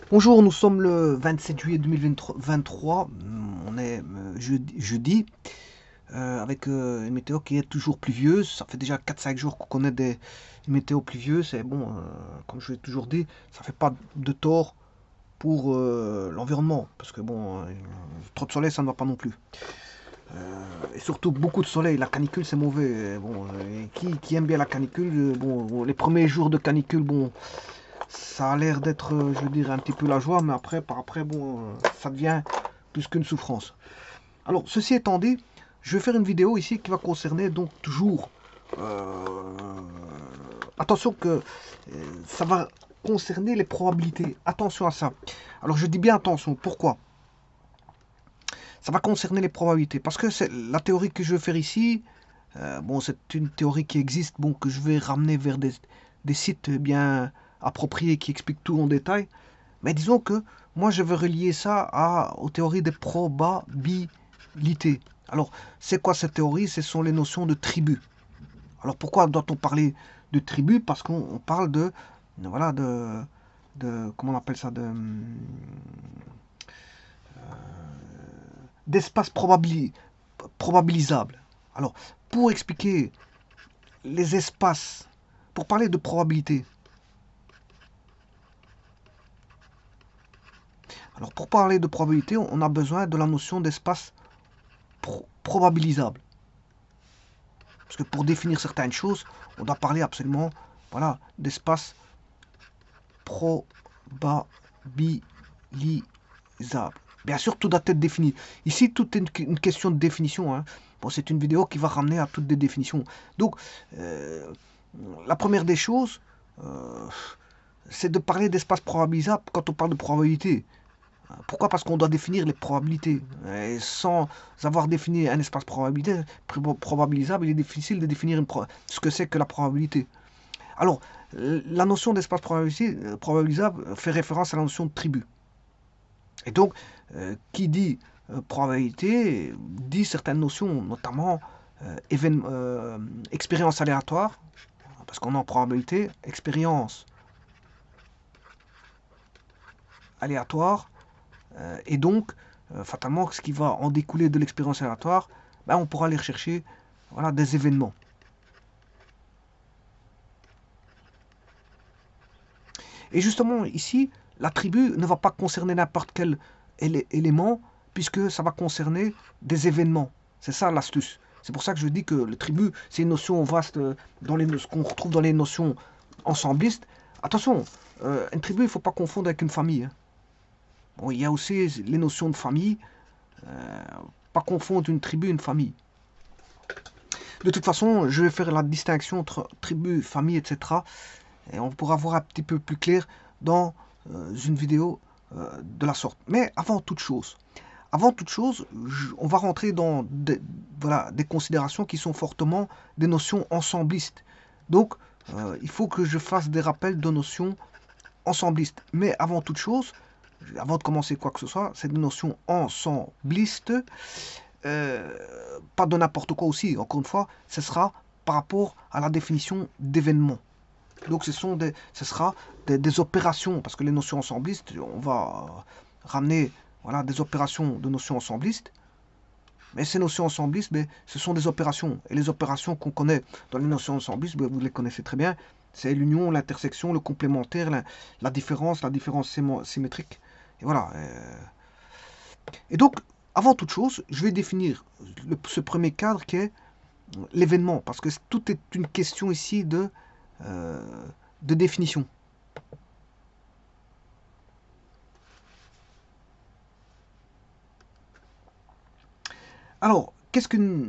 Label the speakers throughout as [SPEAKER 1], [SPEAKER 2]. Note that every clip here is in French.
[SPEAKER 1] Bonjour, nous sommes le 27 juillet 2023. On est jeudi, avec une météo qui est toujours pluvieuse. Ça fait déjà 4-5 jours qu'on connaît des météos pluvieuses. Et bon, comme je l'ai toujours dit, ça fait pas de tort pour l'environnement. Parce que bon, trop de soleil, ça ne va pas non plus. Et surtout beaucoup de soleil. La canicule, c'est mauvais. Et bon, qui aime bien la canicule? Bon, les premiers jours de canicule, bon, ça a l'air d'être, je veux dire, un petit peu la joie, mais après, par après, bon, ça devient plus qu'une souffrance. Alors, ceci étant dit, je vais faire une vidéo ici qui va concerner donc toujours. Attention que ça va concerner les probabilités. Attention à ça. Alors, je dis bien attention. Pourquoi? Ça va concerner les probabilités. Parce que c'est la théorie que je vais faire ici. Bon, c'est une théorie qui existe, bon, que je vais ramener vers des sites bien appropriés qui expliquent tout en détail. Mais disons que moi, je veux relier ça aux théories des probabilités. Alors, c'est quoi cette théorie? Ce sont les notions de tribu. Alors, pourquoi doit-on parler de tribu? Parce qu'on parle voilà, comment on appelle ça, d'espace probabilisable. Alors, pour expliquer les espaces, pour parler de probabilité, alors pour parler de probabilité, on a besoin de la notion d'espace probabilisable. Parce que pour définir certaines choses, on doit parler absolument, voilà, d'espace probabilisable. Bien sûr, tout doit être défini. Ici, tout est une question de définition. Hein. Bon, c'est une vidéo qui va ramener à toutes des définitions. Donc, la première des choses, euh, c'est de parler d'espace probabilisable quand on parle de probabilité. Pourquoi? Parce qu'on doit définir les probabilités. Et sans avoir défini un espace probabilisable, il est difficile de définir ce que c'est que la probabilité. Alors, la notion d'espace probabilisable fait référence à la notion de tribu. Et donc, qui dit probabilité dit certaines notions, notamment expérience aléatoire, parce qu'on a en probabilité, expérience aléatoire, et donc, fatalement, ce qui va en découler de l'expérience aléatoire, ben, on pourra aller rechercher voilà, des événements. Et justement, ici, la tribu ne va pas concerner n'importe quel élément, puisque ça va concerner des événements. C'est ça l'astuce. C'est pour ça que je dis que le tribu, c'est une notion vaste dans ce qu'on retrouve dans les notions ensemblistes. Attention, une tribu, il ne faut pas confondre avec une famille. Hein. Bon, il y a aussi les notions de famille. Pas confondre une tribu et une famille. De toute façon, je vais faire la distinction entre tribu, famille, etc. Et on pourra voir un petit peu plus clair dans une vidéo de la sorte. Mais avant toute chose, on va rentrer dans voilà, des considérations qui sont fortement des notions ensemblistes. Donc, il faut que je fasse des rappels de notions ensemblistes. Mais avant toute chose, avant de commencer quoi que ce soit, c'est des notions ensemblistes. Pas de n'importe quoi aussi, encore une fois, ce sera par rapport à la définition d'événement. Donc ce sera des opérations, parce que les notions ensemblistes, on va ramener voilà, des opérations de notions ensemblistes. Mais ces notions ensemblistes, mais ce sont des opérations. Et les opérations qu'on connaît dans les notions ensemblistes, vous les connaissez très bien. C'est l'union, l'intersection, le complémentaire, la différence symétrique. Et voilà. Et donc, avant toute chose, je vais définir ce premier cadre qui est l'événement, parce que tout est une question ici euh, de définition. Alors, qu'est-ce qu'un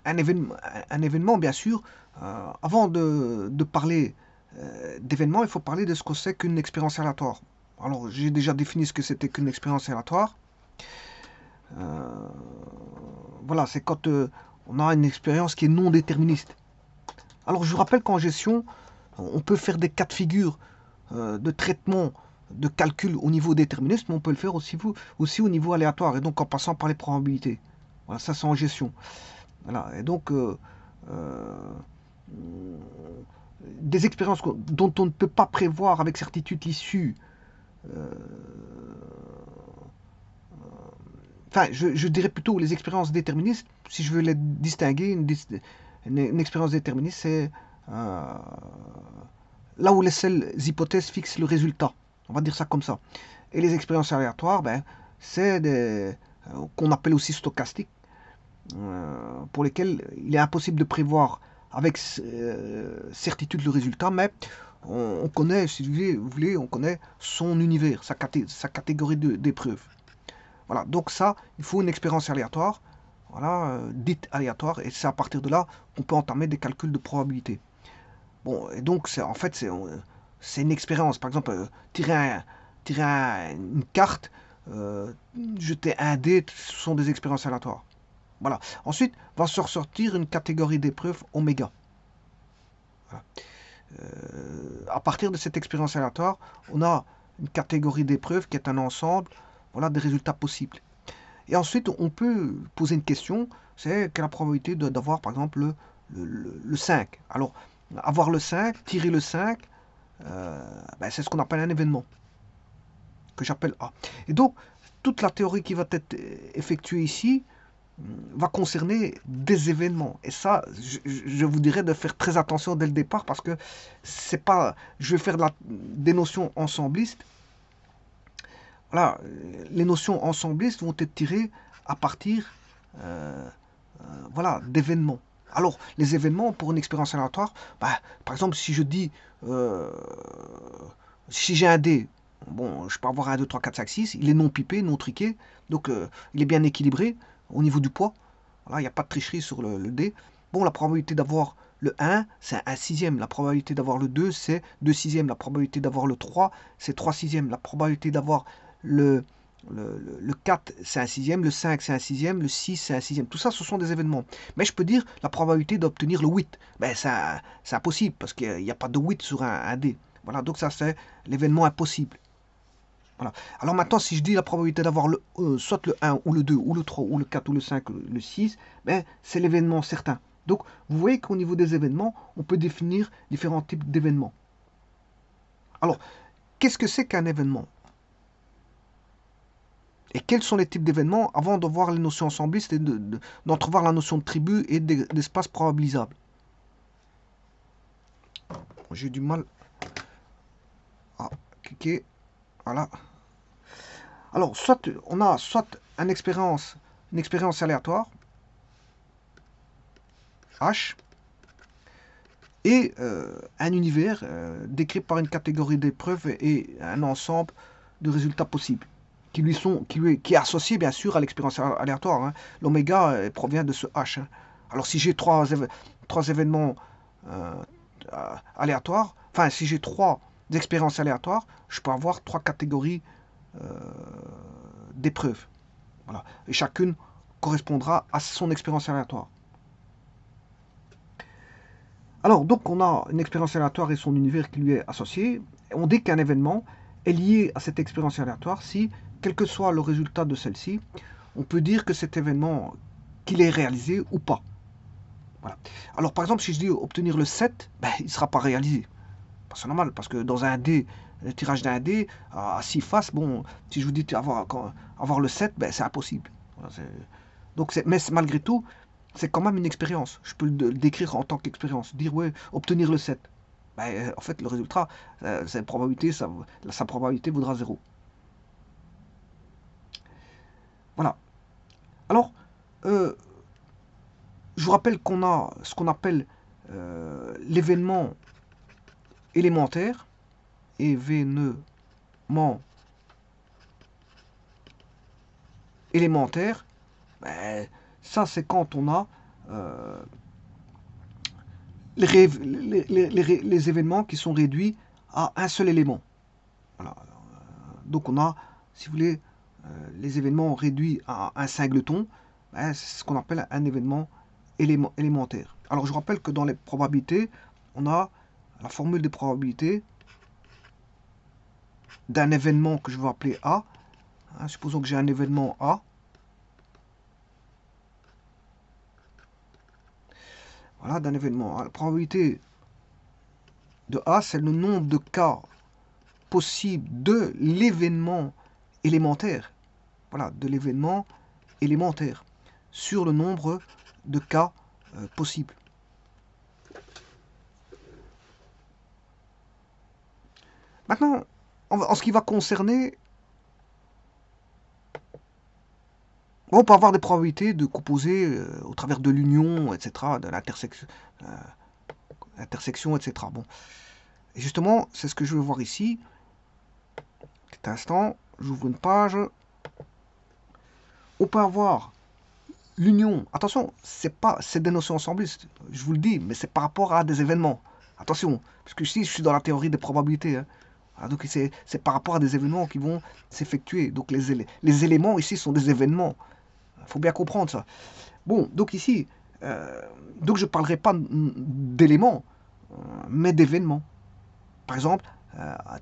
[SPEAKER 1] événement, un événement, bien sûr, avant de parler d'événement, il faut parler de ce que c'est qu'une expérience aléatoire. Alors, j'ai déjà défini ce que c'était qu'une expérience aléatoire. Euh, voilà, c'est quand on a une expérience qui est non déterministe. Alors, je vous rappelle qu'en gestion, on peut faire des cas de figure de traitement, de calcul au niveau déterministe, mais on peut le faire aussi au niveau aléatoire, et donc en passant par les probabilités. Voilà, ça c'est en gestion. Voilà, et donc euh, des expériences dont on ne peut pas prévoir avec certitude l'issue, euh, enfin, je dirais plutôt les expériences déterministes, si je veux les distinguer, une expérience déterministe, c'est euh, là où les seules hypothèses fixent le résultat. On va dire ça comme ça. Et les expériences aléatoires, ben, c'est des qu'on appelle aussi stochastiques, pour lesquelles il est impossible de prévoir avec certitude le résultat, mais on connaît, si vous voulez, on connaît son univers, sa catégorie d'épreuves. Voilà, donc ça, il faut une expérience aléatoire, voilà, dite aléatoire, et c'est à partir de là qu'on peut entamer des calculs de probabilité. Bon, et donc, en fait, c'est une expérience. Par exemple, une carte, euh, jeter un dé, ce sont des expériences aléatoires. Voilà. Ensuite, va se ressortir une catégorie d'épreuves oméga. Voilà. À partir de cette expérience aléatoire, on a une catégorie d'épreuves qui est un ensemble, voilà, des résultats possibles. Et ensuite, on peut poser une question, c'est quelle est la probabilité d'avoir, par exemple, le 5. Alors, avoir le 5, tirer le 5, ben, c'est ce qu'on appelle un événement, que j'appelle A. Et donc, toute la théorie qui va être effectuée ici va concerner des événements. Et ça, je vous dirais de faire très attention dès le départ, parce que c'est pas, je vais faire des notions ensemblistes. Voilà, les notions ensemblistes vont être tirées à partir euh, voilà, d'événements. Alors, les événements pour une expérience aléatoire, bah, par exemple, si je dis, euh, si j'ai un dé, bon, je peux avoir un 2 3 4 5 6 il est non pipé, non triqué, donc il est bien équilibré au niveau du poids. Voilà, il n'y a pas de tricherie sur le dé. Bon, la probabilité d'avoir le 1, c'est 1 sixième. La probabilité d'avoir le 2, c'est 2 sixièmes. La probabilité d'avoir le 3, c'est 3 sixièmes. La probabilité d'avoir le, le 4, c'est un sixième. Le 5, c'est un sixième. Le 6, c'est un sixième. Tout ça, ce sont des événements. Mais je peux dire la probabilité d'obtenir le 8. Ben, c'est impossible parce qu'il n'y a pas de 8 sur un dé. Voilà, donc ça, c'est l'événement impossible. Voilà. Alors maintenant, si je dis la probabilité d'avoir soit le 1 ou le 2 ou le 3 ou le 4 ou le 5 ou le 6, ben, c'est l'événement certain. Donc vous voyez qu'au niveau des événements, on peut définir différents types d'événements. Alors, qu'est-ce que c'est qu'un événement? Et quels sont les types d'événements avant de voir les notions ensemblistes et d'entrevoir la notion de tribu et d'espace probabilisable? J'ai du mal à cliquer. Voilà. Alors, soit on a soit une expérience aléatoire, H, et un univers décrit par une catégorie d'épreuves et un ensemble de résultats possibles qui est associé bien sûr à l'expérience aléatoire. Hein. L'oméga provient de ce H. Hein. Alors si j'ai trois événements euh, aléatoires, enfin si j'ai trois expériences aléatoires, je peux avoir trois catégories euh, d'épreuves. Voilà. Et chacune correspondra à son expérience aléatoire. Alors, donc, on a une expérience aléatoire et son univers qui lui est associé. On dit qu'un événement est lié à cette expérience aléatoire si, quel que soit le résultat de celle-ci, on peut dire que cet événement, qu'il est réalisé ou pas. Voilà. Alors, par exemple, si je dis obtenir le 7, ben, il ne sera pas réalisé. C'est normal, parce que dans un dé, le tirage d'un dé, à 6 faces, bon, si je vous dis avoir le 7, ben, c'est impossible. Voilà, donc, mais malgré tout, c'est quand même une expérience. Je peux le décrire en tant qu'expérience. Dire, ouais, obtenir le 7. Ben, en fait, le résultat, sa probabilité, sa probabilité vaudra 0. Voilà. Alors, euh, je vous rappelle qu'on a ce qu'on appelle l'événement élémentaire. Événement élémentaire. Ben, ça, c'est quand on a les événements qui sont réduits à un seul élément. Voilà. Donc on a, si vous voulez, les événements réduits à un singleton, ben, c'est ce qu'on appelle un événement élémentaire. Alors je vous rappelle que dans les probabilités, on a la formule des probabilités d'un événement que je vais appeler A. Hein, supposons que j'ai un événement A. Voilà, d'un événement. La probabilité de A, c'est le nombre de cas possible de l'événement élémentaire. Voilà, de l'événement élémentaire sur le nombre de cas possibles. Maintenant, en ce qui va concerner, on peut avoir des probabilités de composer au travers de l'union, etc., de l'intersection, etc. Bon. Et justement, c'est ce que je veux voir ici. Petit instant, j'ouvre une page. On peut avoir l'union. Attention, c'est des notions ensemblistes, je vous le dis, mais c'est par rapport à des événements. Attention, parce que ici, je suis dans la théorie des probabilités. Hein. Ah, donc c'est par rapport à des événements qui vont s'effectuer. Donc les éléments ici sont des événements. Il faut bien comprendre ça. Bon, donc ici, donc je ne parlerai pas d'éléments, mais d'événements. Par exemple,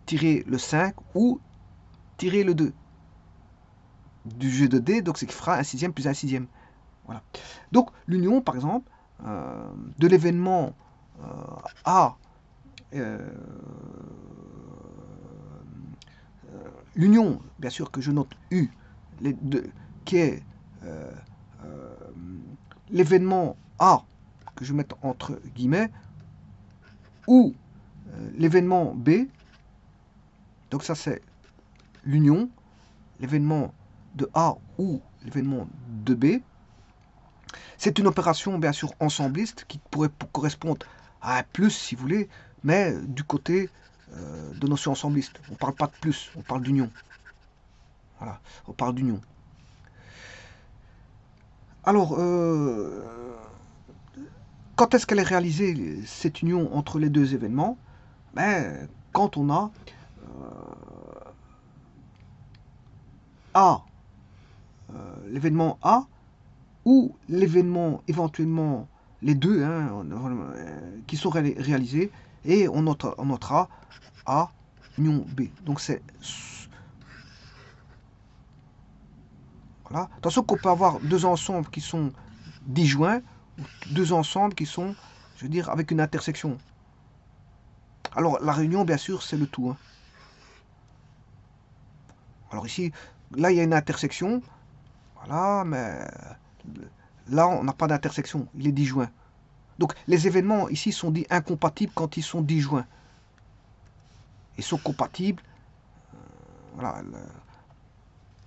[SPEAKER 1] tirer le 5 ou tirer le 2 du jeu de dés, donc c'est qui fera un sixième plus un sixième. Voilà. Donc l'union, par exemple, de l'événement A, l'union, bien sûr que je note U, qui est l'événement A, que je mette entre guillemets, ou l'événement B, donc ça c'est l'union, l'événement de A ou l'événement de B. C'est une opération bien sûr ensembliste qui pourrait correspondre à un plus si vous voulez, mais du côté de notion ensembliste. On ne parle pas de plus, on parle d'union. Voilà, on parle d'union. Alors, quand est-ce qu'elle est réalisée, cette union entre les deux événements? Ben, quand on a A, l'événement A, ou l'événement éventuellement les deux hein, qui sont réalisés, et on notera A union B. Donc c'est... Voilà. Attention qu'on peut avoir deux ensembles qui sont disjoints, ou deux ensembles qui sont, je veux dire, avec une intersection. Alors la réunion, bien sûr, c'est le tout. Hein. Alors ici, là, il y a une intersection. Voilà, mais là, on n'a pas d'intersection. Il est disjoint. Donc les événements ici sont dits incompatibles quand ils sont disjoints. Ils sont compatibles. Voilà,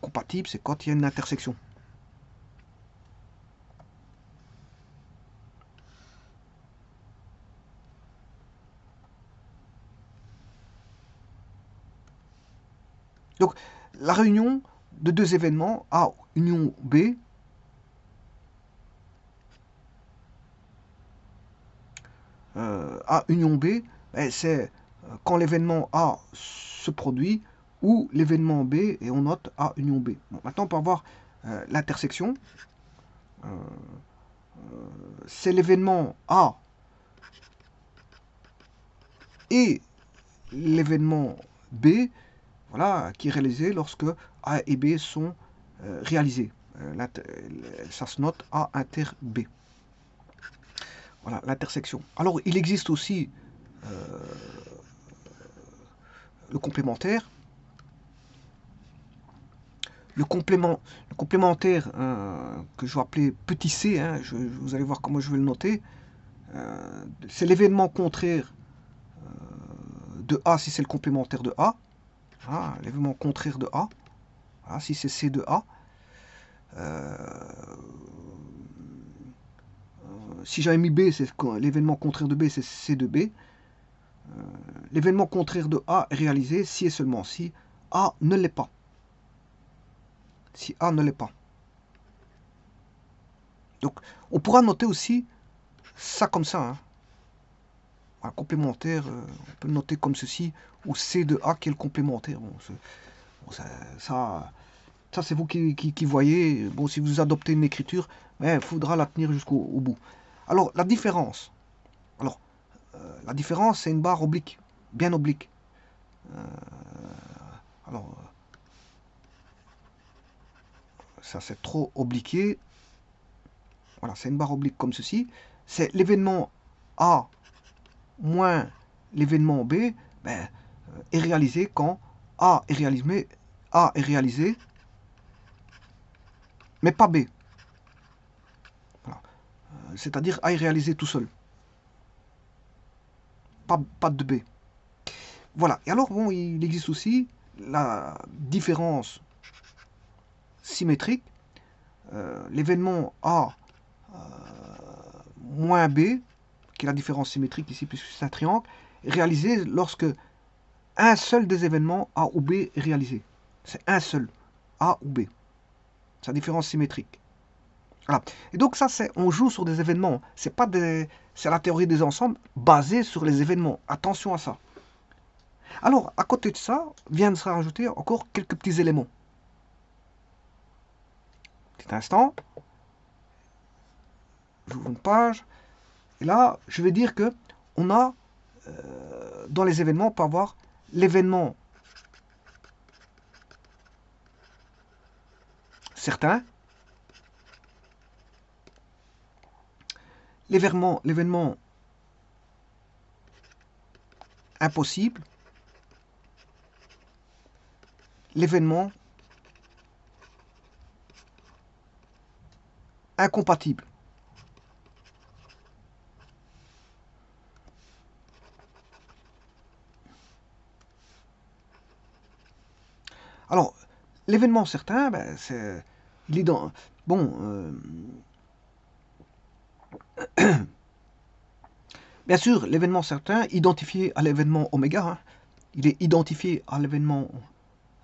[SPEAKER 1] compatible, c'est quand il y a une intersection. Donc la réunion de deux événements A union B A union B, c'est quand l'événement A se produit ou l'événement B et on note A union B. Bon, maintenant on peut avoir l'intersection. C'est l'événement A et l'événement B, voilà, qui est réalisé lorsque A et B sont réalisés. Ça se note A inter B. Voilà, l'intersection. Alors, il existe aussi le complémentaire. Le complémentaire que je vais appeler petit c, hein, vous allez voir comment je vais le noter, c'est l'événement contraire de A si c'est le complémentaire de A. Ah, l'événement contraire de A. Ah, si c'est C de A. Si j'avais mis B, c'est l'événement contraire de B, c'est C de B. L'événement contraire de A est réalisé si et seulement si A ne l'est pas. Si A ne l'est pas. Donc, on pourra noter aussi ça comme ça. Hein. Un complémentaire, on peut le noter comme ceci, ou C de A qui est le complémentaire. Bon, ça c'est vous qui voyez. Bon, si vous adoptez une écriture, il faudra la tenir jusqu'au bout. Alors, la différence. Alors, la différence, c'est une barre oblique, bien oblique. Alors, ça c'est trop obliqué. Voilà, c'est une barre oblique comme ceci. C'est l'événement A moins l'événement B. Ben, est réalisé quand A est réalisé, mais pas B. Voilà. C'est-à-dire A est réalisé tout seul. Pas de B. Voilà. Et alors, bon, il existe aussi la différence symétrique. L'événement A moins B, qui est la différence symétrique ici, puisque c'est un triangle, est réalisé lorsque un seul des événements A ou B est réalisé. C'est un seul, A ou B. C'est la différence symétrique. Voilà. Et donc ça, on joue sur des événements. C'est la théorie des ensembles basée sur les événements. Attention à ça. Alors, à côté de ça, vient de se rajouter encore quelques petits éléments. Petit instant. J'ouvre une page. Et là, je vais dire que on a, dans les événements, on peut avoir l'événement certain, l'événement impossible, l'événement incompatible. Alors, l'événement certain, ben, il est dans... Bon, bien sûr, l'événement certain, identifié à l'événement oméga, hein, il est identifié à l'événement...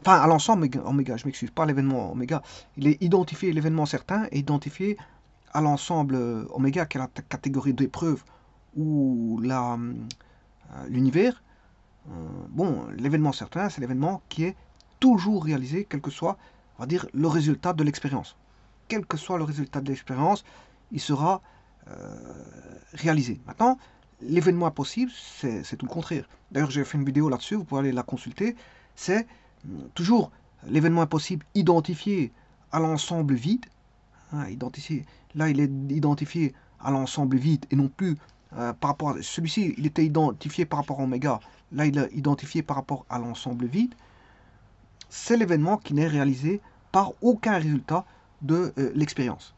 [SPEAKER 1] Enfin, à l'ensemble oméga, je m'excuse, pas l'événement oméga. Il est identifié, l'événement certain est identifié à l'ensemble oméga, qui est la catégorie d'épreuve ou l'univers. Bon, l'événement certain, c'est l'événement qui est toujours réalisé, quel que soit, on va dire, le résultat de l'expérience. Quel que soit le résultat de l'expérience, il sera réalisé. Maintenant, l'événement impossible, c'est tout le contraire. D'ailleurs, j'ai fait une vidéo là-dessus, vous pouvez aller la consulter. C'est toujours l'événement impossible identifié à l'ensemble vide. Hein, là, il est identifié à l'ensemble vide et non plus par rapport à... Celui-ci, il était identifié par rapport à oméga. Là, il est identifié par rapport à l'ensemble vide. C'est l'événement qui n'est réalisé par aucun résultat de l'expérience.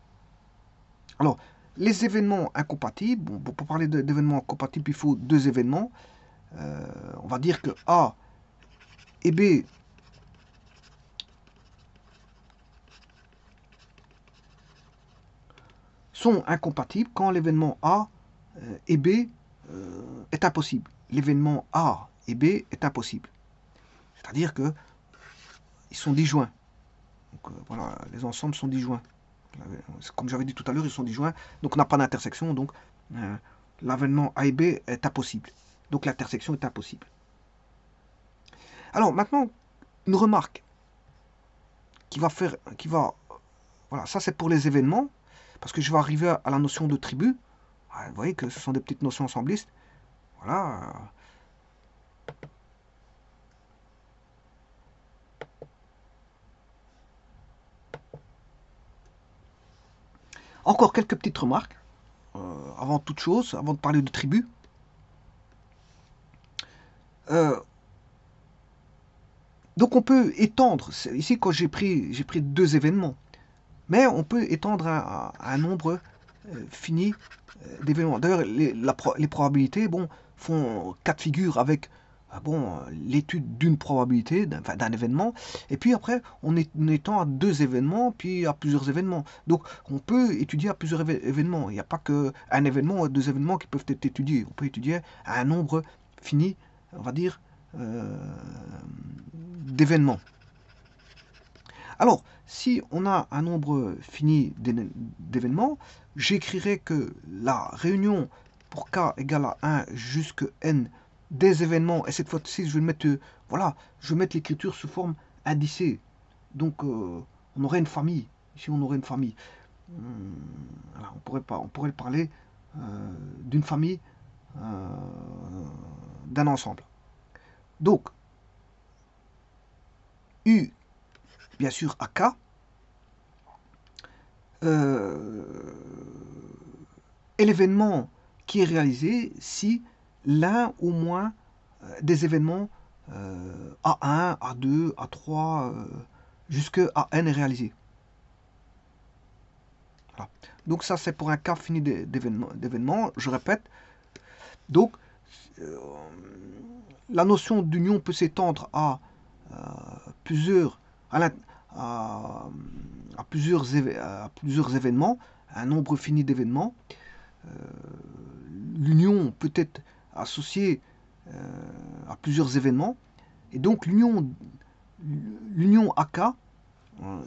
[SPEAKER 1] Alors, les événements incompatibles, bon, pour parler d'événements incompatibles, il faut deux événements. On va dire que A et B sont incompatibles quand l'événement A et B est impossible. L'événement A et B est impossible. C'est-à-dire que ils sont disjoints. Donc, voilà, les ensembles sont disjoints. Comme j'avais dit tout à l'heure, ils sont disjoints. Donc on n'a pas d'intersection. Donc l'événement A et B est impossible. Donc l'intersection est impossible. Alors maintenant, une remarque voilà, ça c'est pour les événements, parce que je vais arriver à la notion de tribu. Vous voyez que ce sont des petites notions ensemblistes. Voilà. Encore quelques petites remarques, avant toute chose, avant de parler de tribu. Donc on peut étendre, ici quand j'ai pris deux événements, mais on peut étendre à un nombre fini d'événements. D'ailleurs, les probabilités font cas de figure avec l'étude d'une probabilité, d'un événement, et puis après on étend à deux événements, puis à plusieurs événements. Donc on peut étudier à plusieurs événements. Il n'y a pas qu'un événement ou deux événements qui peuvent être étudiés. On peut étudier à un nombre fini, on va dire, d'événements. Alors, si on a un nombre fini d'événements, j'écrirai que la réunion pour k égale à 1 jusqu'à n des événements, et cette fois-ci, je vais mettre, je vais mettre l'écriture sous forme indicée. Donc, on aurait une famille. Ici, on aurait une famille. Voilà, on pourrait parler d'une famille, d'un ensemble. Donc, U, bien sûr, à K, est l'événement qui est réalisé si l'un ou moins des événements A1, A2, A3, jusque AN est réalisé. Voilà. Donc ça c'est pour un cas fini d'événement. Je répète. Donc la notion d'union peut s'étendre à plusieurs événements, un nombre fini d'événements. L'union peut être associée à plusieurs événements. Et donc l'union AK,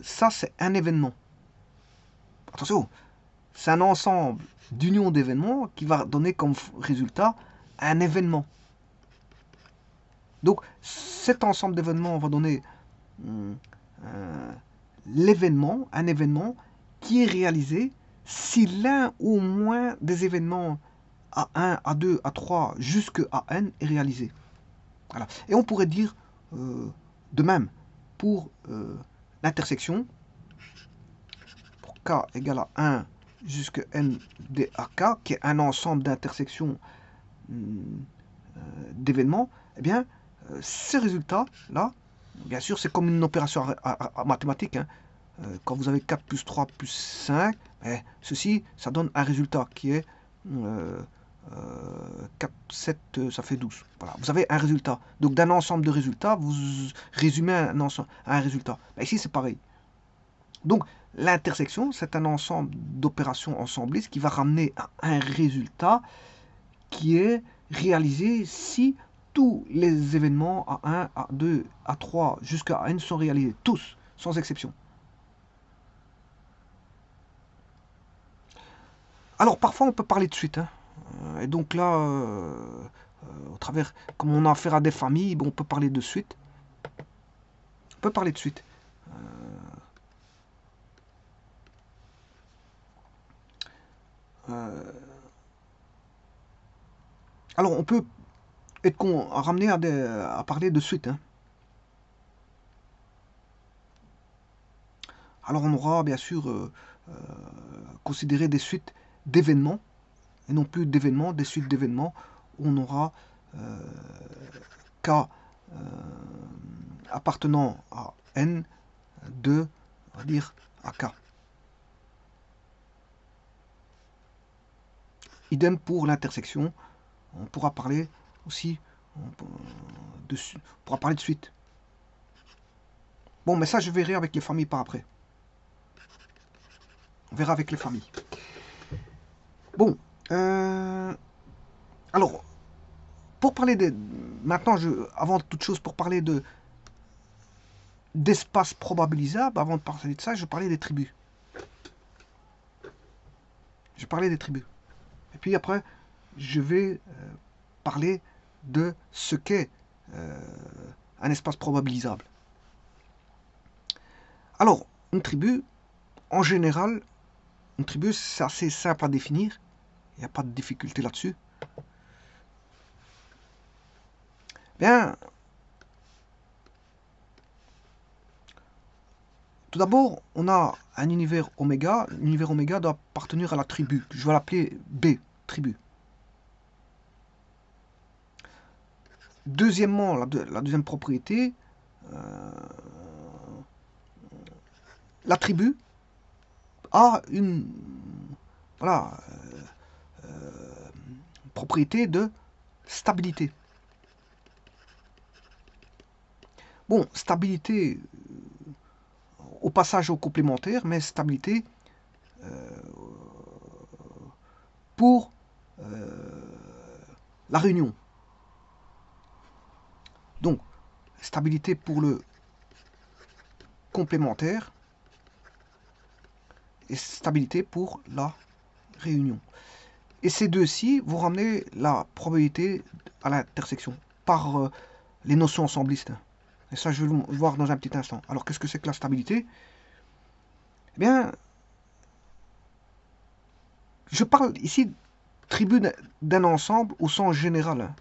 [SPEAKER 1] ça c'est un événement. Attention, c'est un ensemble d'unions d'événements qui va donner comme résultat un événement. Donc cet ensemble d'événements va donner l'événement, un événement qui est réalisé si l'un ou moins des événements A1, A2, A3 jusqu'à N est réalisé. Voilà. Et on pourrait dire de même pour l'intersection, pour K égale à 1 jusqu'à N DAK, qui est un ensemble d'intersections d'événements, eh bien, ces résultats-là, bien sûr, c'est comme une opération mathématique. Hein. Quand vous avez 4 plus 3 plus 5, ceci, ça donne un résultat qui est 4, 7, ça fait 12. Voilà, vous avez un résultat. Donc d'un ensemble de résultats, vous résumez un résultat. Ici, c'est pareil. Donc l'intersection, c'est un ensemble d'opérations ensemblistes qui va ramener à un résultat qui est réalisé si tous les événements A1, A2, A3 jusqu'à N sont réalisés. Tous, sans exception. Alors parfois on peut parler de suite. Hein. Et donc là, au travers, comme on a affaire à des familles, bon, on peut parler de suite. On peut parler de suite. Alors on peut être ramené à parler de suite. Hein. Alors on aura bien sûr considéré des suites d'événements, et non plus d'événements, des suites d'événements, où on aura K appartenant à N de, on va dire, à K. Idem pour l'intersection, on pourra parler aussi, on pourra parler de suite. Bon, mais ça je verrai avec les familles par après. On verra avec les familles. Bon, alors, pour parler de... Maintenant, avant toute chose, pour parler d'espace probabilisable, avant de parler de ça, je parlais des tribus. Je parlais des tribus. Et puis après, je vais parler de ce qu'est un espace probabilisable. Alors, une tribu, en général, une tribu, c'est assez simple à définir. Il n'y a pas de difficulté là-dessus. Bien, tout d'abord, on a un univers oméga. L'univers oméga doit appartenir à la tribu. Je vais l'appeler B, tribu. Deuxièmement, la deuxième propriété, la tribu a une propriété de stabilité. Bon, stabilité au passage au complémentaire, mais stabilité pour la réunion. Donc, stabilité pour le complémentaire et stabilité pour la réunion. Et ces deux-ci vont ramener la probabilité à l'intersection par les notions ensemblistes. Et ça, je vais le voir dans un petit instant. Alors, qu'est-ce que c'est que la stabilité? Eh bien, je parle ici tribu d'un ensemble au sens général.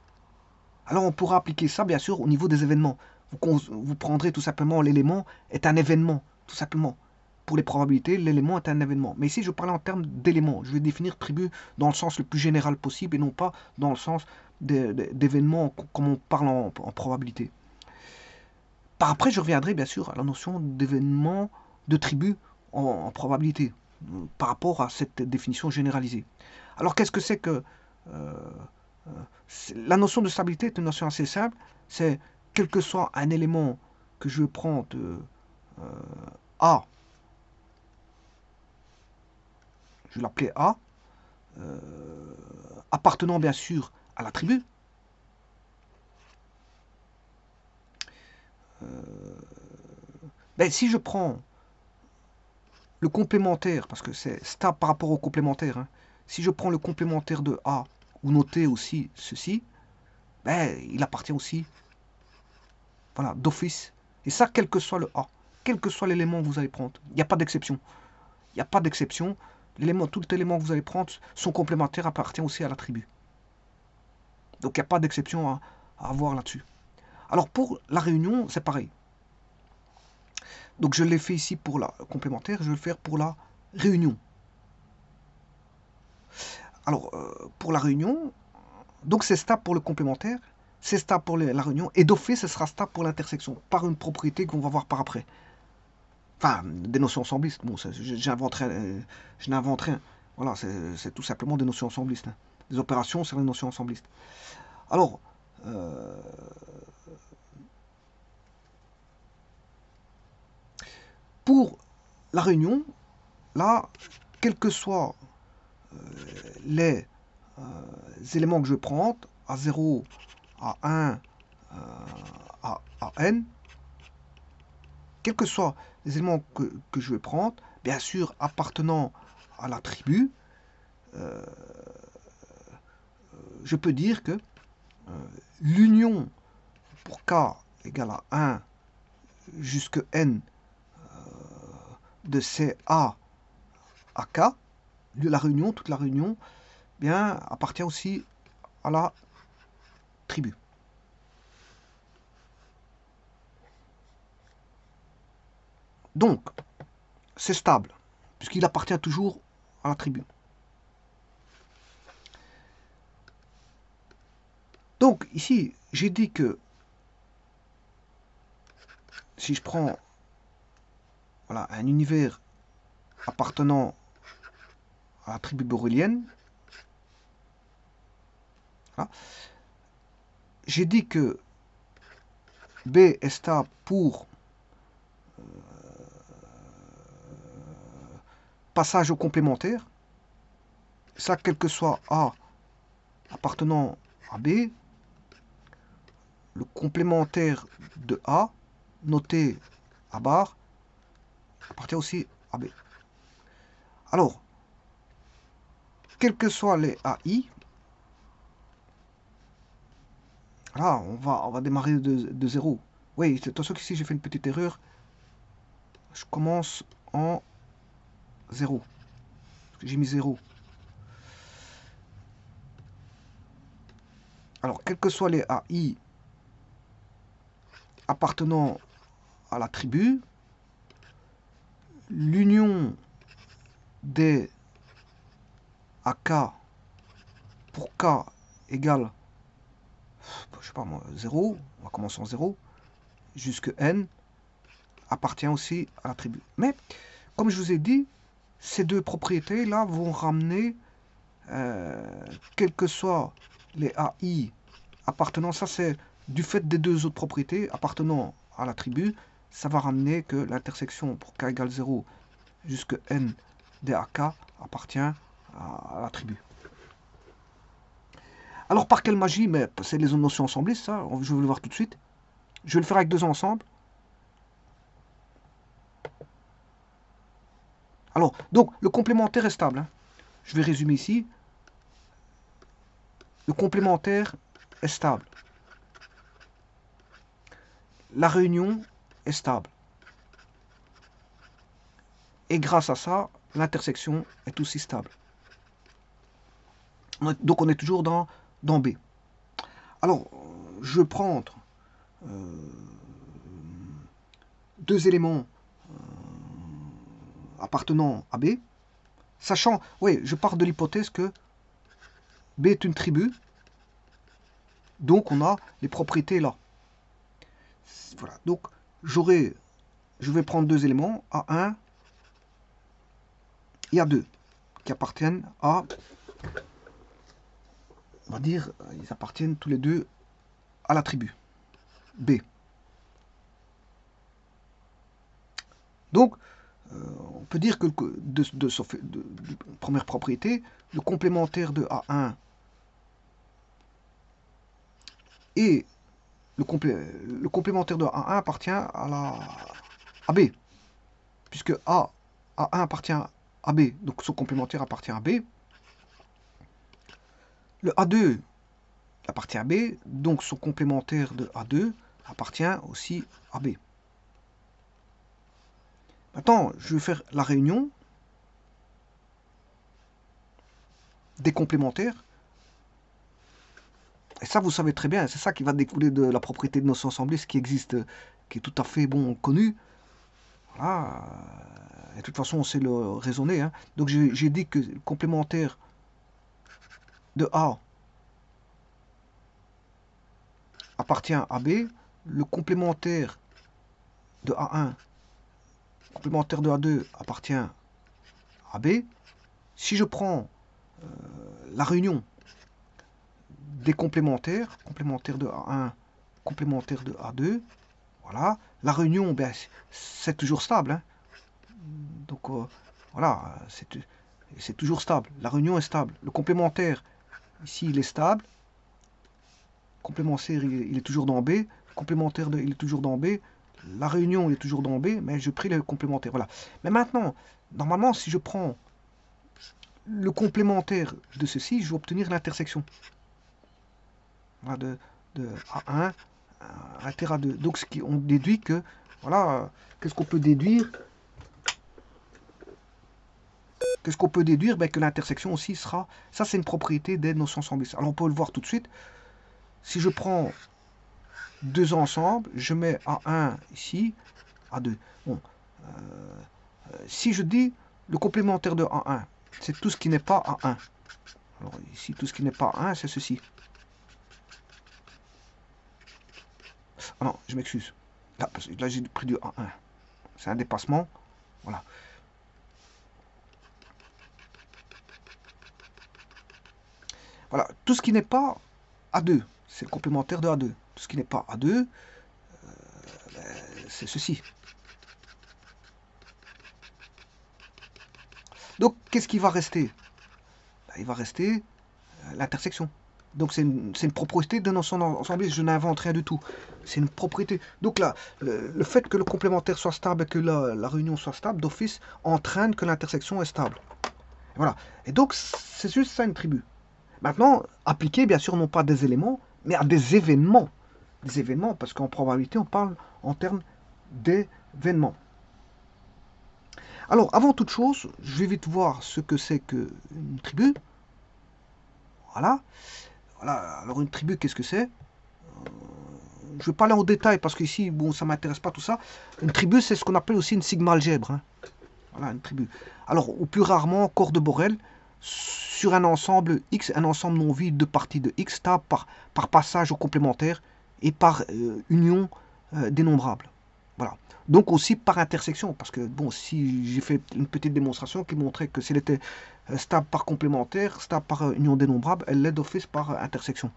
[SPEAKER 1] Alors, on pourra appliquer ça, bien sûr, au niveau des événements. Vous prendrez tout simplement l'élément est un événement, tout simplement. Pour les probabilités, l'élément est un événement. Mais ici, je parle en termes d'éléments. Je vais définir tribu dans le sens le plus général possible et non pas dans le sens d'événements comme on parle en probabilité. Par après, je reviendrai bien sûr à la notion d'événement de tribu en probabilité, par rapport à cette définition généralisée. Alors, qu'est-ce que c'est que... euh, la notion de stabilité est une notion assez simple. C'est quel que soit un élément que je prends de A, je vais l'appeler A, appartenant bien sûr à la tribu. Ben, si je prends le complémentaire, parce que c'est stable par rapport au complémentaire, hein, si je prends le complémentaire de A, ou noter aussi ceci, ben, il appartient aussi, voilà, d'office. Et ça, quel que soit le A, quel que soit l'élément que vous allez prendre, il n'y a pas d'exception. Il n'y a pas d'exception. Tout élément que vous allez prendre, son complémentaire appartient aussi à la tribu. Donc il n'y a pas d'exception à avoir là-dessus. Alors pour la réunion, c'est pareil. Donc je l'ai fait ici pour la complémentaire, je vais le faire pour la réunion. Alors pour la réunion, donc c'est stable pour le complémentaire, c'est stable pour la réunion, et d'office ce sera stable pour l'intersection, par une propriété qu'on va voir par après. Enfin, des notions ensemblistes, bon, je n'invente rien. Voilà, c'est tout simplement des notions ensemblistes. Hein. Des opérations, c'est des notions ensemblistes. Alors, pour la réunion, là, quels que soient les éléments que je prends, à 0, à 1, à n, quels que soient les éléments que je vais prendre, bien sûr appartenant à la tribu, je peux dire que l'union pour k égale à 1 jusque n de CA à K, la réunion, toute la réunion, bien, appartient aussi à la tribu. Donc, c'est stable, puisqu'il appartient toujours à la tribu. Donc, ici, j'ai dit que si je prends voilà, un univers appartenant à la tribu borélienne, voilà, j'ai dit que B est stable pour passage au complémentaire. Ça, quel que soit A appartenant à B, le complémentaire de A, noté à barre, appartient aussi à B. Alors, quels que soient les AI, là, on va démarrer de 0. Oui, attention qu'ici j'ai fait une petite erreur. Je commence en 0. J'ai mis 0. Alors, quels que soient les AI appartenant à la tribu, l'union des AK pour K égale, je sais pas moi, 0, on va commencer en 0, jusque N, appartient aussi à la tribu. Mais, comme je vous ai dit, ces deux propriétés-là vont ramener, quels que soient les AI appartenant, ça c'est du fait des deux autres propriétés appartenant à la tribu, ça va ramener que l'intersection pour k égale 0 jusque n des AK appartient à la tribu. Alors par quelle magie, mais c'est les notions ensemblistes, ça, je vais le voir tout de suite. Je vais le faire avec deux ensembles. Alors, donc, le complémentaire est stable. Hein. Je vais résumer ici. Le complémentaire est stable. La réunion est stable. Et grâce à ça, l'intersection est aussi stable. Donc on est toujours dans B. Alors, je vais prendre deux éléments appartenant à B, sachant, oui, je pars de l'hypothèse que B est une tribu, donc on a les propriétés là. Voilà, donc je vais prendre deux éléments, A1 et A2, qui appartiennent à, on va dire, ils appartiennent tous les deux à l'attribut B. Donc, on peut dire que de première propriété, le complémentaire de A1 et le complémentaire de A1 appartient à B, puisque A1 appartient à B, donc son complémentaire appartient à B. Le A2 appartient à B, donc son complémentaire de A2 appartient aussi à B. Maintenant, je vais faire la réunion des complémentaires. Et ça, vous savez très bien, c'est ça qui va découler de la propriété de notion assemblée, ce qui existe, qui est tout à fait bon connu. Voilà. Et de toute façon, on sait le raisonner. Hein. Donc, j'ai dit que le complémentaire de A appartient à B. Le complémentaire de A1, complémentaire de A2 appartient à B. Si je prends la réunion des complémentaires de A1, complémentaire de A2, voilà, la réunion, ben, c'est toujours stable. Hein. Donc, voilà, c'est toujours stable. La réunion est stable. Le complémentaire, ici, il est stable. Complémentaire, il est toujours dans B. Complémentaire, il est toujours dans B. La réunion, il est toujours dans B, mais je pris le complémentaire. Voilà. Mais maintenant, normalement, si je prends le complémentaire de ceci, je vais obtenir l'intersection. Voilà, de A1 inter A2. Donc, on déduit que, voilà, qu'est-ce qu'on peut déduire? Qu'est-ce qu'on peut déduire? Ben, que l'intersection aussi sera... Ça, c'est une propriété des notions semblables. Alors, on peut le voir tout de suite. Si je prends deux ensembles, je mets A1 ici, A2. Bon, si je dis le complémentaire de A1, c'est tout ce qui n'est pas A1. Alors, ici, tout ce qui n'est pas A1, c'est ceci. Ah non, je m'excuse. Là j'ai pris du A1. C'est un dépassement. Voilà. Voilà. Tout ce qui n'est pas A2, c'est le complémentaire de A2. Tout ce qui n'est pas A2, c'est ceci. Donc, qu'est-ce qui va rester? Il va rester l'intersection. Donc c'est une propriété de notion ensemble, je n'invente rien du tout. C'est une propriété. Donc là, le fait que le complémentaire soit stable et que la réunion soit stable, d'office, entraîne que l'intersection est stable. Et voilà. Et donc, c'est juste ça une tribu. Maintenant, appliquer, bien sûr, non pas des éléments, mais à des événements. Des événements, parce qu'en probabilité, on parle en termes d'événements. Alors, avant toute chose, je vais vite voir ce que c'est qu'une tribu. Voilà. Voilà, alors une tribu, qu'est-ce que c'est? Je ne vais pas aller en détail parce qu'ici, bon, ça ne m'intéresse pas tout ça. Une tribu, c'est ce qu'on appelle aussi une sigma algèbre. Hein. Voilà, une tribu. Alors, ou plus rarement, corps de Borel, sur un ensemble X, un ensemble non vide de parties de X, stable par passage au complémentaire et par union dénombrable. Voilà. Donc aussi par intersection, parce que, bon, si j'ai fait une petite démonstration qui montrait que s'il était stable par complémentaire, stable par union dénombrable, elle l'est d'office par intersection.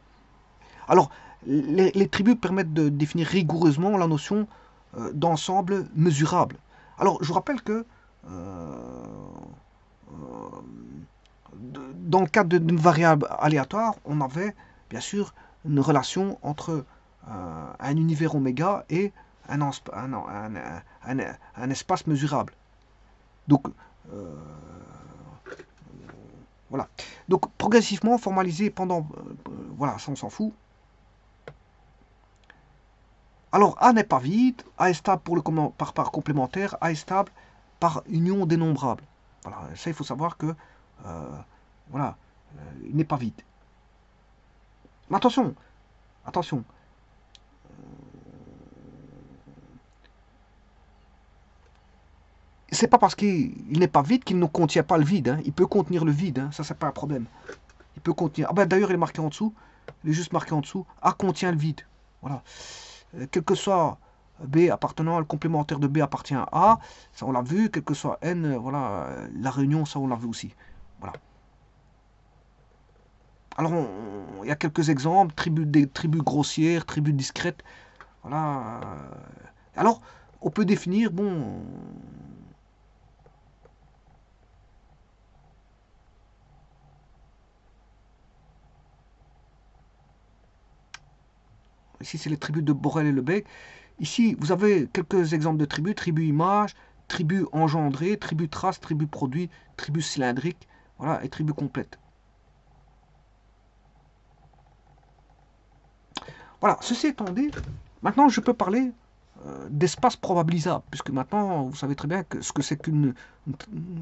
[SPEAKER 1] Alors, les tribus permettent de définir rigoureusement la notion d'ensemble mesurable. Alors, je vous rappelle que dans le cadre d'une variable aléatoire, on avait bien sûr une relation entre un univers oméga et un espace mesurable. Donc, voilà. Donc, progressivement formalisé pendant... voilà, ça on s'en fout. Alors, A n'est pas vide, A est stable par complémentaire, A est stable par union dénombrable. Voilà, ça il faut savoir que, voilà, il n'est pas vide. Mais attention, attention. C'est pas parce qu'il n'est pas vide qu'il ne contient pas le vide. Hein. Il peut contenir le vide, hein. Ça c'est pas un problème. Il peut contenir... Ah ben d'ailleurs il est marqué en dessous, il est juste marqué en dessous, A contient le vide. Voilà. Quel que soit B appartenant, le complémentaire de B appartient à A, ça on l'a vu, quel que soit N, voilà, la réunion, ça on l'a vu aussi. Voilà. Alors, il y a quelques exemples, des tribus grossières, tribus discrètes, voilà. Alors, on peut définir, bon, ici c'est les tribus de Borel et Lebec. Ici, vous avez quelques exemples de tribus, tribu image, tribu engendrée, tribu trace, tribu produit, tribu cylindrique, voilà, et tribu complète. Voilà, ceci étant dit, maintenant je peux parler d'espace probabilisable, puisque maintenant vous savez très bien ce que c'est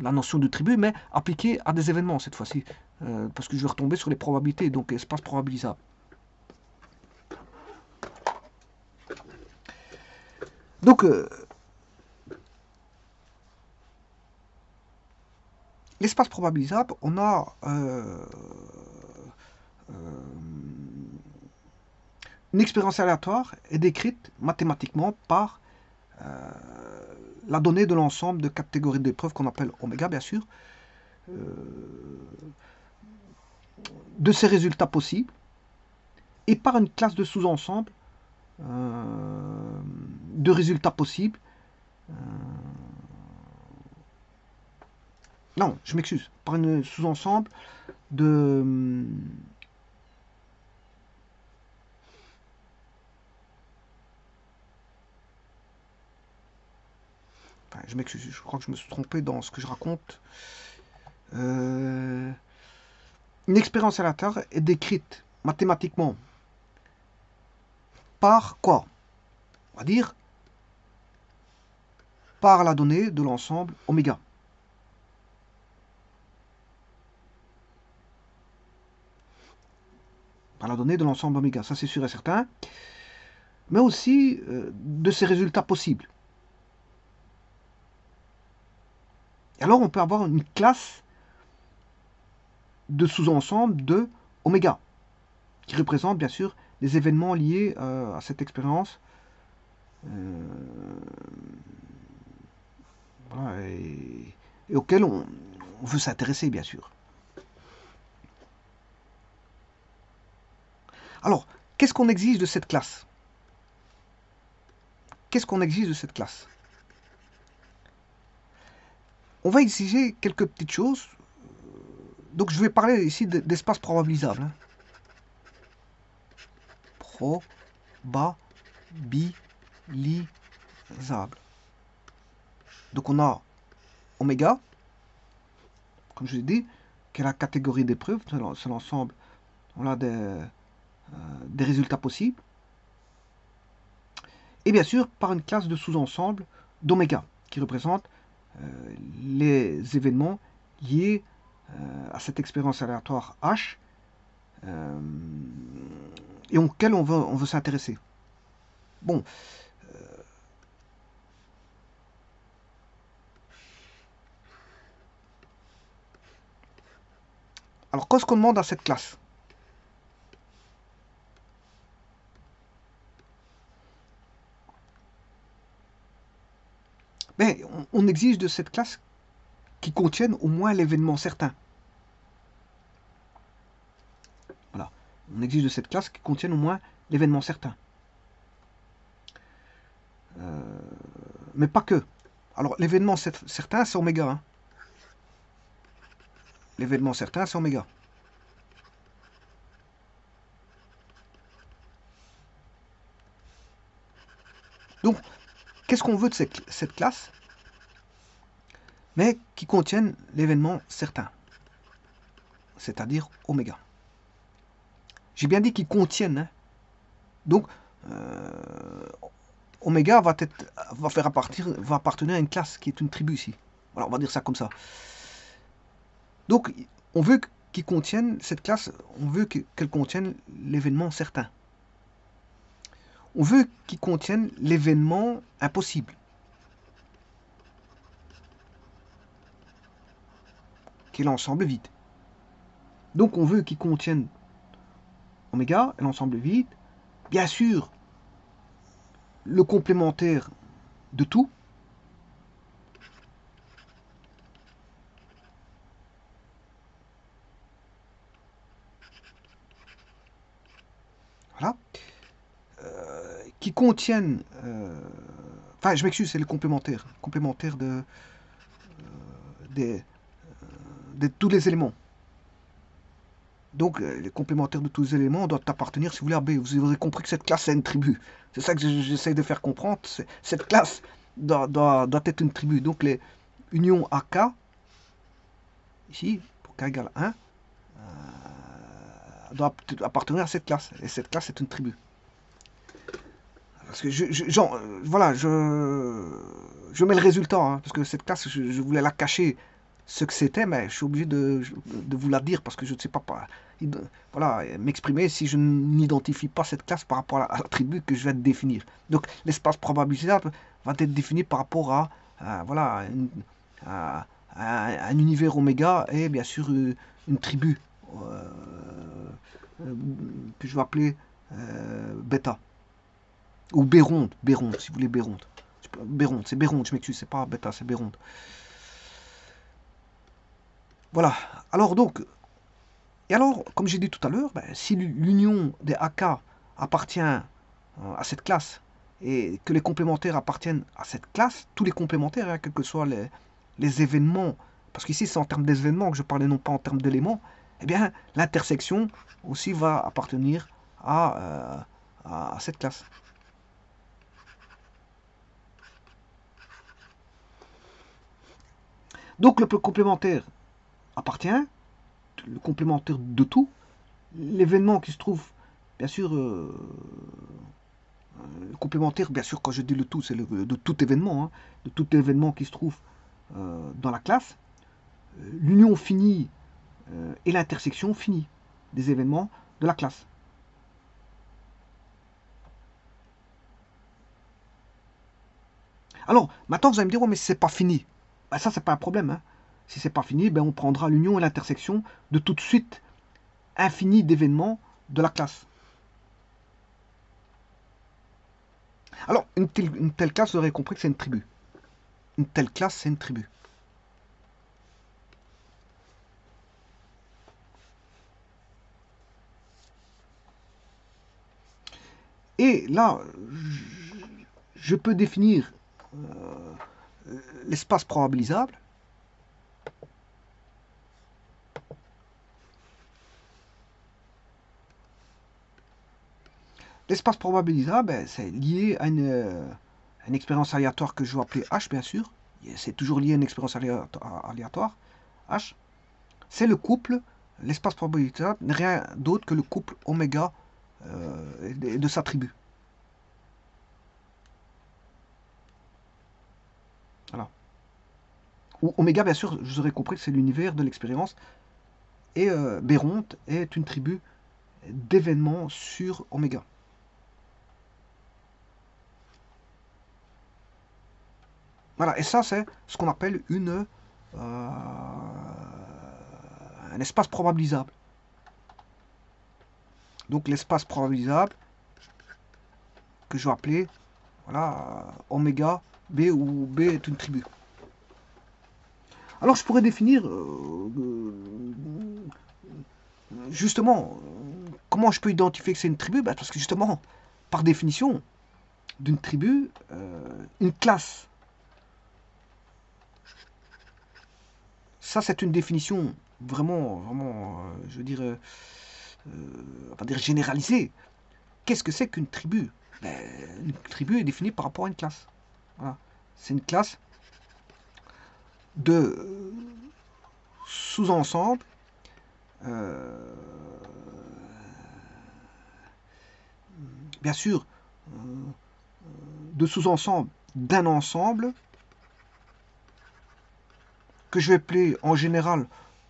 [SPEAKER 1] la notion de tribu, mais appliquée à des événements cette fois-ci, parce que je vais retomber sur les probabilités, donc espace probabilisable. Donc, l'espace probabilisable, on a une expérience aléatoire est décrite mathématiquement par la donnée de l'ensemble de catégories d'épreuves qu'on appelle oméga, bien sûr, de ces résultats possibles, et par une classe de sous-ensemble de résultats possibles. Non, je m'excuse, par une sous-ensemble de... Enfin, je m'excuse, je crois que je me suis trompé dans ce que je raconte. Une expérience aléatoire est décrite mathématiquement par quoi? On va dire par la donnée de l'ensemble oméga. Par la donnée de l'ensemble oméga, ça c'est sûr et certain. Mais aussi de ces résultats possibles. Et alors on peut avoir une classe de sous-ensemble de oméga, qui représente bien sûr les événements liés à cette expérience. Voilà, et auxquels on veut s'intéresser, bien sûr. Alors, qu'est-ce qu'on exige de cette classe? Qu'est-ce qu'on exige de cette classe? On va exiger quelques petites choses. Donc, je vais parler ici d'espace probabilisable. Hein. Probabilisable. Donc, on a oméga, comme je l'ai dit, qui est la catégorie d'épreuves, c'est l'ensemble des résultats possibles. Et bien sûr, par une classe de sous-ensemble d'oméga, qui représente les événements liés à cette expérience aléatoire H et auxquels on veut s'intéresser. Bon. Alors, qu'est-ce qu'on demande à cette classe? Mais on exige de cette classe qui contienne au moins l'événement certain. Voilà. On exige de cette classe qui contienne au moins l'événement certain. Mais pas que. Alors, l'événement certain, c'est oméga. Hein. L'événement certain, c'est oméga. Donc, qu'est-ce qu'on veut de cette classe? Mais qui contiennent l'événement certain, c'est-à-dire oméga. J'ai bien dit qu'ils contiennent. Hein. Donc, oméga va appartenir à une classe qui est une tribu ici. Voilà, on va dire ça comme ça. Donc, on veut qu'ils contiennent, cette classe, on veut qu'elle contienne l'événement certain. On veut qu'ils contiennent l'événement impossible. Qui est l'ensemble vide. Donc, on veut qu'ils contiennent oméga, l'ensemble vide. Bien sûr, le complémentaire de tout. Voilà. Qui contiennent... enfin, je m'excuse, c'est le complémentaire. Complémentaire des, de tous les éléments. Donc, les complémentaires de tous les éléments doivent appartenir, si vous voulez, à B. Vous aurez compris que cette classe, c'est une tribu. C'est ça que j'essaie de faire comprendre. Cette classe doit être une tribu. Donc, les unions AK, ici, pour K égale 1, doit appartenir à cette classe. Et cette classe est une tribu. Parce que voilà, je mets le résultat, hein, parce que cette classe, je voulais la cacher ce que c'était, mais je suis obligé de vous la dire parce que je ne sais pas, voilà, m'exprimer si je n'identifie pas cette classe par rapport à la tribu que je vais définir. Donc l'espace probabilisable va être défini par rapport voilà, à un univers oméga et bien sûr une tribu que je vais appeler bêta. Ou Béronde, si vous voulez Béronde. C'est Béronde, je m'excuse, c'est pas bêta, c'est Béronde. Voilà. Alors donc, et alors, comme j'ai dit tout à l'heure, ben, si l'union des AK appartient à cette classe et que les complémentaires appartiennent à cette classe, tous les complémentaires, hein, quels que soient les événements, parce qu'ici c'est en termes d'événements que je parlais, non pas en termes d'éléments, eh bien l'intersection aussi va appartenir à cette classe. Donc le complémentaire appartient, le complémentaire de tout, l'événement qui se trouve, bien sûr, complémentaire, bien sûr, quand je dis le tout, c'est de tout événement, hein, de tout événement qui se trouve dans la classe, l'union finie et l'intersection finie des événements de la classe. Alors, maintenant, vous allez me dire, ouais, mais c'est pas fini. Ben, ça, c'est pas un problème. Hein. Si c'est pas fini, ben, on prendra l'union et l'intersection de tout de suite infini d'événements de la classe. Alors, une telle classe, vous aurez compris que c'est une tribu. Une telle classe, c'est une tribu. Et là, je peux définir l'espace probabilisable. L'espace probabilisable, ben, c'est lié à une expérience aléatoire que je vais appeler H, bien sûr. C'est toujours lié à une expérience aléatoire, H. C'est le couple, l'espace probabilisable n'est rien d'autre que le couple oméga de sa tribu. Voilà. Ou oméga, bien sûr, vous aurez compris que c'est l'univers de l'expérience. Et Béronte est une tribu d'événements sur oméga. Voilà, et ça, c'est ce qu'on appelle un espace probabilisable. Donc l'espace probabilisable que je vais appeler voilà, oméga B, où B est une tribu. Alors je pourrais définir justement comment je peux identifier que c'est une tribu, parce que justement, par définition, d'une tribu, une classe. Ça, c'est une définition vraiment, je veux dire, on va dire généralisée. Qu'est-ce que c'est qu'une tribu? Ben, une tribu est définie par rapport à une classe. Voilà. C'est une classe de sous-ensemble bien sûr, de sous-ensemble d'un ensemble que je vais appeler en général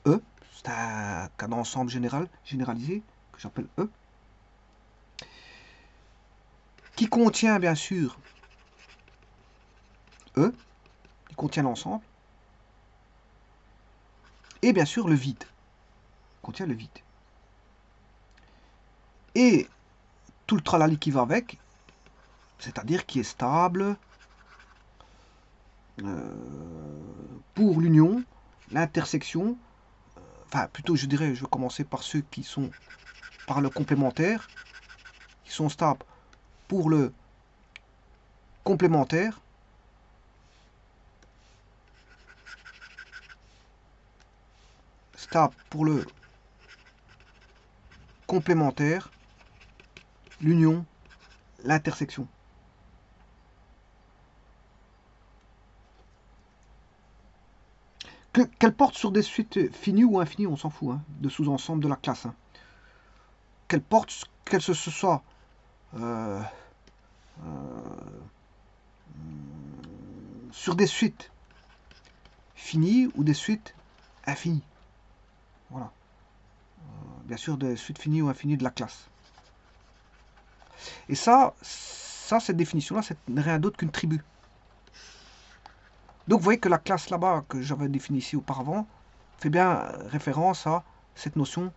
[SPEAKER 1] E. C'est un cas d'ensemble généralisé, que j'appelle E, qui contient bien sûr E, qui contient l'ensemble, et bien sûr le vide, contient le vide. Et tout le tralali qui va avec, c'est-à-dire qui est stable pour l'union, l'intersection, enfin plutôt je dirais, je vais commencer par ceux qui sont par le complémentaire, qui sont stables pour le complémentaire, stable pour le complémentaire, l'union, l'intersection. Qu'elle porte sur des suites finies ou infinies, on s'en fout, hein, de sous-ensemble de la classe. Hein. Qu'elle porte, qu'elle se soit euh, sur des suites finies ou des suites infinies. Voilà. Bien sûr, des suites finies ou infinies de la classe. Et ça cette définition-là, c'est rien d'autre qu'une tribu. Donc vous voyez que la classe là-bas, que j'avais définie ici auparavant, fait bien référence à cette notion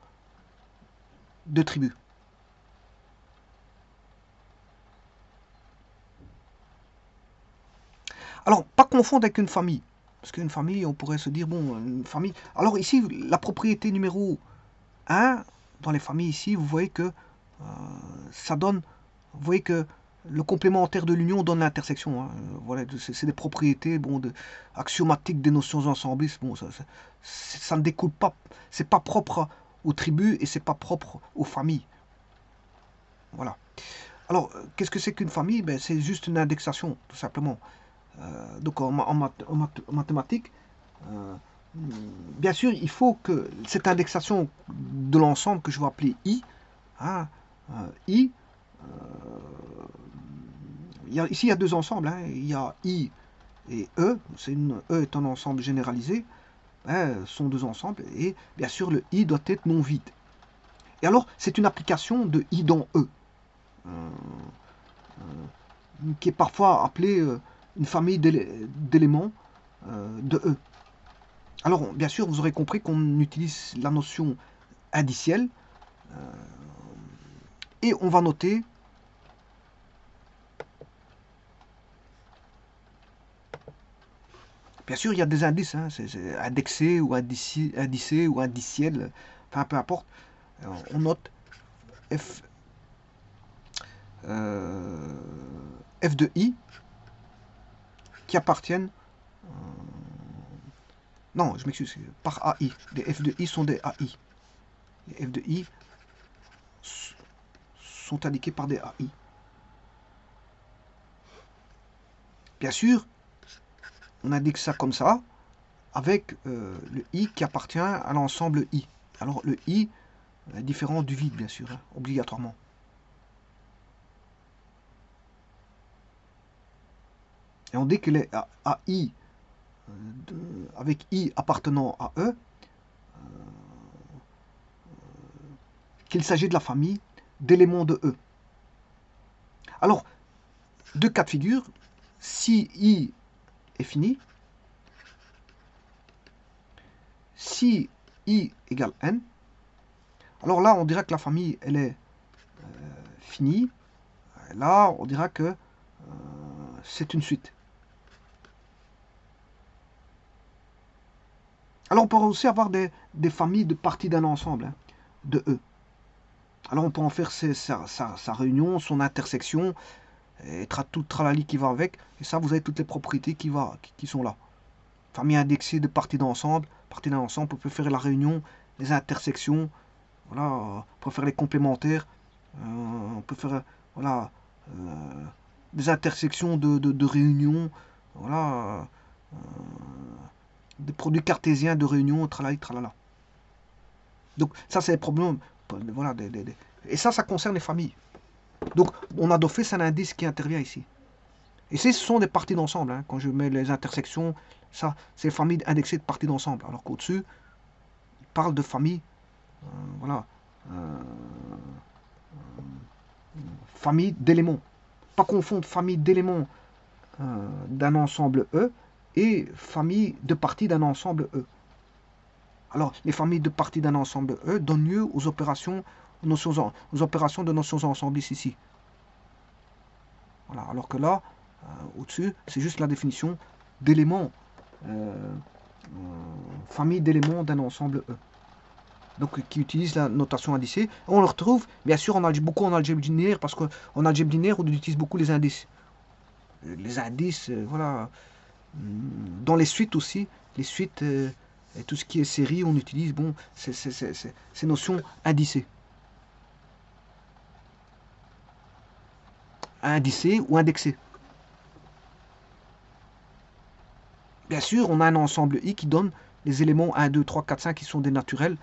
[SPEAKER 1] de tribu. Alors, pas confondre avec une famille. Parce qu'une famille, on pourrait se dire, bon, une famille... Alors ici, la propriété numéro 1, dans les familles ici, vous voyez que ça donne... Vous voyez que le complémentaire de l'union donne l'intersection. Hein. Voilà, c'est des propriétés bon, axiomatiques des notions ensemblistes. Bon, ça ne découle pas. C'est pas propre aux tribus et c'est pas propre aux familles. Voilà. Alors, qu'est-ce que c'est qu'une famille? Ben, c'est juste une indexation, tout simplement. Donc en mathématiques, bien sûr, il faut que cette indexation de l'ensemble que je vais appeler I, hein, I, ici il y a deux ensembles, hein, il y a I et E, E est un ensemble généralisé, hein, sont deux ensembles, et bien sûr le I doit être non vide. Et alors, c'est une application de I dans E, qui est parfois appelée une famille d'éléments de E. Alors, bien sûr, vous aurez compris qu'on utilise la notion indicielle et on va noter bien sûr, il y a des indices, hein, c'est indexé ou indicé ou indiciel, enfin peu importe. On note F, F de I qui appartiennent non, je m'excuse, par AI. Les F de I sont des AI. Les F de I sont indiqués par des AI. Bien sûr, on indique ça comme ça, avec le I qui appartient à l'ensemble I. Alors le I est différent du vide, bien sûr, hein, obligatoirement. Et on dit que les AI, avec I appartenant à E, qu'il s'agit de la famille d'éléments de E. Alors, deux cas de figure, si I est fini, si I égale N, alors là, on dira que la famille, elle est finie. Là, on dira que c'est une suite. Alors, on peut aussi avoir des familles de parties d'un ensemble, hein, de E. Alors, on peut en faire sa réunion, son intersection, et tout tralali qui va avec. Et ça, vous avez toutes les propriétés qui sont là. Famille indexée de parties d'ensemble. Parties d'un ensemble, on peut faire la réunion, les intersections. Voilà, on peut faire les complémentaires. On peut faire voilà, des intersections de réunions. Voilà, des produits cartésiens de réunion, tralala, tralala. Donc ça, c'est les problèmes. Voilà, et ça concerne les familles. Donc on a d'office un indice qui intervient ici. Et ce sont des parties d'ensemble. Hein. Quand je mets les intersections, ça, c'est famille indexée de parties d'ensemble. Alors qu'au-dessus, il parle de famille, voilà, famille d'éléments. Pas confondre famille d'éléments d'un ensemble E et famille de parties d'un ensemble E. Alors, les familles de parties d'un ensemble E donnent lieu aux opérations de notions ensemblistes ici. Voilà. Alors que là, au-dessus, c'est juste la définition d'éléments, famille d'éléments d'un ensemble E. Donc qui utilise la notation indicée. On le retrouve, bien sûr, beaucoup en algèbre linéaire, parce qu'en algèbre linéaire, on utilise beaucoup les indices. Les indices, voilà. Dans les suites aussi, les suites et tout ce qui est série, on utilise bon, ces notions indicées. Indicées ou indexées. Bien sûr, on a un ensemble I qui donne les éléments 1, 2, 3, 4, 5 qui sont des naturels,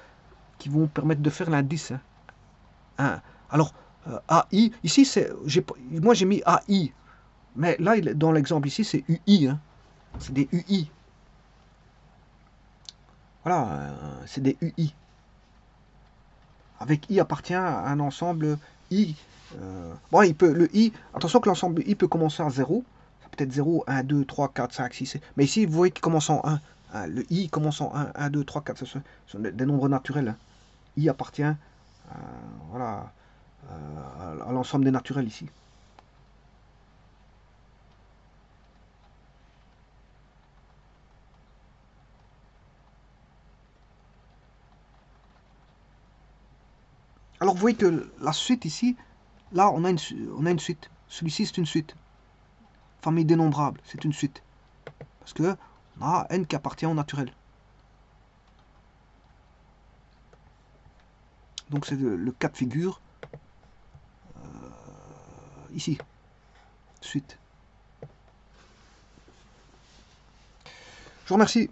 [SPEAKER 1] qui vont permettre de faire l'indice. Hein. Alors, AI, ici, moi j'ai mis AI, mais là, dans l'exemple ici, c'est UI. Hein. C'est des UI. Voilà, c'est des UI. Avec I appartient à un ensemble I. Bon, le I, attention que l'ensemble I peut commencer à 0. Ça peut être 0, 1, 2, 3, 4, 5, 6. Mais ici, vous voyez qu'il commence en 1. Hein, le I commence en 1, 1, 2, 3, 4. Ce sont des nombres naturels. Hein. I appartient voilà, à l'ensemble des naturels ici. Alors vous voyez que la suite ici, là on a une suite. Celui-ci c'est une suite. Famille dénombrable, c'est une suite. Parce que on a n qui appartient au naturel. Donc c'est le cas de figure ici. Suite. Je vous remercie.